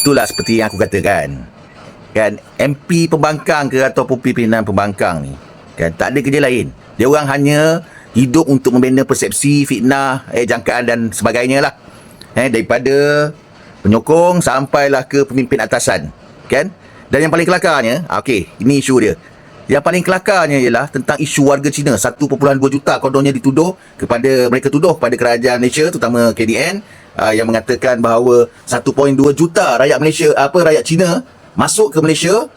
itulah seperti yang aku katakan. Kan, MP pembangkang ke ataupun pimpinan pembangkang ni, kan, tak ada kerja lain. Dia orang hanya hidup untuk membina persepsi, fitnah, jangkaan dan sebagainya lah. Daripada penyokong sampailah ke pemimpin atasan, kan? Dan yang paling kelakarnya, okey, ini isu dia. Yang paling kelakarnya ialah tentang isu warga Cina 1.2 juta kononnya dituduh kepada, mereka tuduh kepada kerajaan Malaysia, terutama KDN, yang mengatakan bahawa 1.2 juta rakyat Malaysia, rakyat Cina masuk ke Malaysia,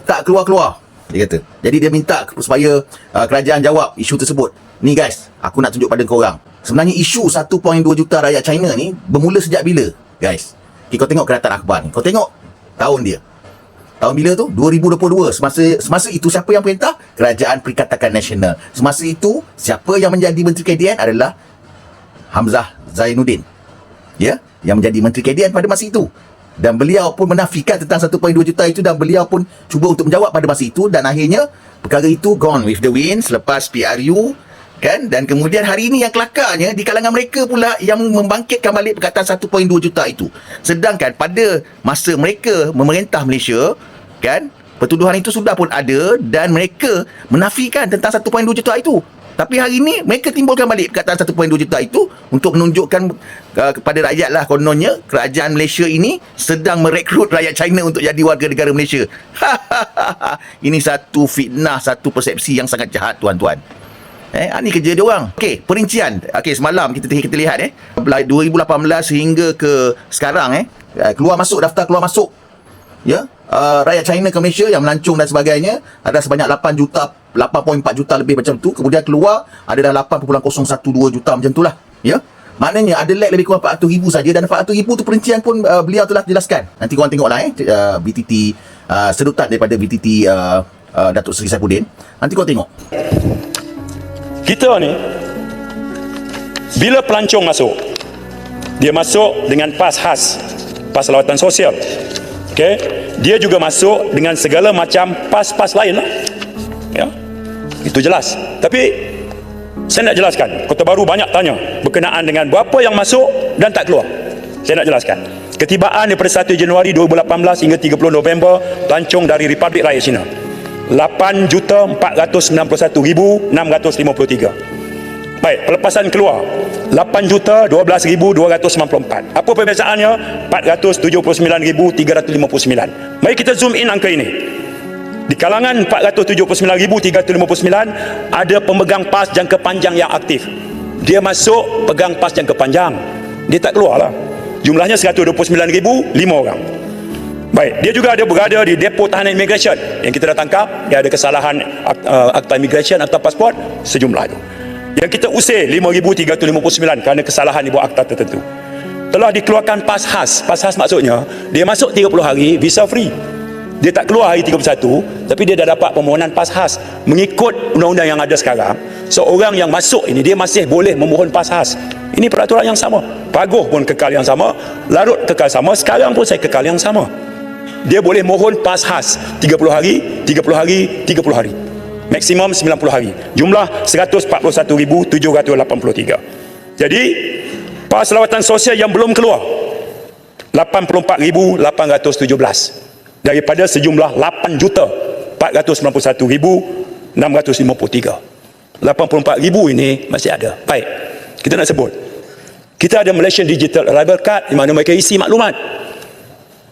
tak keluar-keluar, dia kata. Jadi dia minta supaya kerajaan jawab isu tersebut. Ni guys, aku nak tunjuk pada korang. Sebenarnya isu 1.2 juta rakyat China ni bermula sejak bila, guys? Kau tengok keratan akhbar ni. Kau tengok tahun dia. Tahun bila tu? 2022. Semasa itu siapa yang perintah? Kerajaan Perikatan Nasional. Semasa itu siapa yang menjadi Menteri KDN adalah Hamzah Zainuddin. Ya, yang menjadi Menteri KDN pada masa itu. Dan beliau pun menafikan tentang 1.2 juta itu, dan beliau pun cuba untuk menjawab pada masa itu, dan akhirnya perkara itu gone with the wind selepas PRU, kan? Dan kemudian hari ini yang kelakarnya di kalangan mereka pula yang membangkitkan balik perkataan 1.2 juta itu. Sedangkan pada masa mereka memerintah Malaysia, kan, pertuduhan itu sudah pun ada dan mereka menafikan tentang 1.2 juta itu. Tapi hari ini mereka timbulkan balik perkataan 1.2 juta itu untuk menunjukkan kepada rakyat lah, kononnya kerajaan Malaysia ini sedang merekrut rakyat China untuk jadi warga negara Malaysia. Ini satu fitnah, satu persepsi yang sangat jahat, tuan-tuan. Ini kerja dia orang. Okey, perincian. Okey, semalam kita lihat 2018 hingga ke sekarang, keluar masuk, daftar keluar masuk, ya, rakyat China ke Malaysia yang melancong dan sebagainya ada sebanyak 8.4 juta lebih macam tu. Kemudian keluar adalah 8.012 juta macam tu lah, ya. Maknanya ada lag lebih kurang 400,000 saja, dan 400,000 tu perincian pun beliau telah jelaskan. Nanti korang tengoklah BTT, sedutan daripada BTT Datuk Seri Saifuddin. Nanti korang tengok. Kita ni bila pelancong masuk, dia masuk dengan pas khas, pas lawatan sosial. Okey, dia juga masuk dengan segala macam pas-pas lain lah. Ya, itu jelas. Tapi saya nak jelaskan, Kota Baru banyak tanya berkenaan dengan berapa yang masuk dan tak keluar. Saya nak jelaskan. Ketibaan daripada 1 Januari 2018 hingga 30 November pelancong dari Republik Rakyat Cina 8,491,653. Baik, pelepasan keluar 8,012,294. Apa perbezaannya? 479,359. Mari kita zoom in angka ini. Di kalangan 479,359 ada pemegang pas jangka panjang yang aktif. Dia masuk pegang pas jangka panjang, dia tak keluar lah. Jumlahnya 129,005 orang. Baik, dia juga ada berada di depo tahanan imigresen yang kita dah tangkap. Dia ada kesalahan akta imigresen, akta pasport, sejumlah itu. Yang kita usir 5,359 kerana kesalahan di bawah akta tertentu. Telah dikeluarkan pas khas. Pas khas maksudnya dia masuk 30 hari visa free. Dia tak keluar hari 31, tapi dia dah dapat permohonan pas khas. Mengikut undang-undang yang ada sekarang, seorang yang masuk ini dia masih boleh memohon pas khas. Ini peraturan yang sama. Paguh pun kekal yang sama, Larut kekal sama, sekarang pun saya kekal yang sama. Dia boleh mohon pas khas 30 hari, 30 hari, 30 hari. Maksimum 90 hari. Jumlah 141,783. Jadi pas lawatan sosial yang belum keluar 84,817 daripada sejumlah 8,491,653. 84,000 ini masih ada. Baik, kita nak sebut, kita ada Malaysian Digital Arrival Card di mana mereka isi maklumat.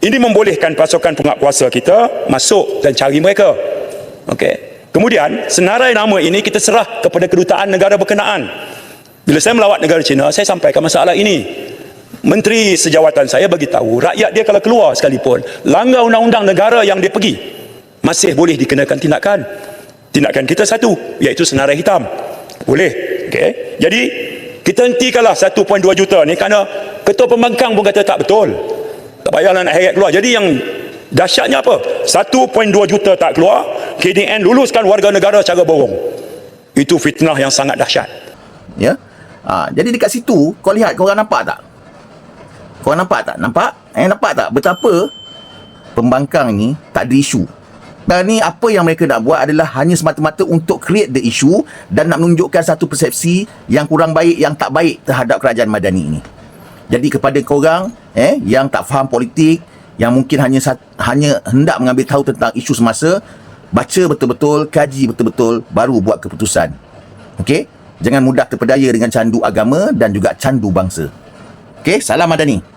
Ini membolehkan pasukan penguatkuasa kita masuk dan cari mereka. Okey. Kemudian senarai nama ini kita serah kepada kedutaan negara berkenaan. Bila saya melawat negara China, saya sampaikan masalah ini. Menteri sejawatan saya bagi tahu, rakyat dia kalau keluar sekalipun langgar undang-undang negara yang dia pergi, masih boleh dikenakan tindakan. Tindakan kita satu, iaitu senarai hitam. Boleh. Okey. Jadi kita hentikanlah 1.2 juta ni kerana Ketua Pembangkang pun kata tak betul. Tak payahlah nak heret keluar. Jadi yang dahsyatnya apa? 1.2 juta tak keluar, KDN luluskan warga negara secara borong. Itu fitnah yang sangat dahsyat. Ya. Jadi dekat situ kau lihat, korang nampak tak? Korang nampak tak? Nampak tak betapa pembangkang ni tak ada isu. Dan ni apa yang mereka nak buat adalah hanya semata-mata untuk create the issue dan nak menunjukkan satu persepsi yang kurang baik, yang tak baik terhadap kerajaan Madani ini. Jadi kepada korang yang tak faham politik, yang mungkin hanya hendak mengambil tahu tentang isu semasa, baca betul-betul, kaji betul-betul, baru buat keputusan. Okey? Jangan mudah terpedaya dengan candu agama dan juga candu bangsa. Okey? Salam Madani.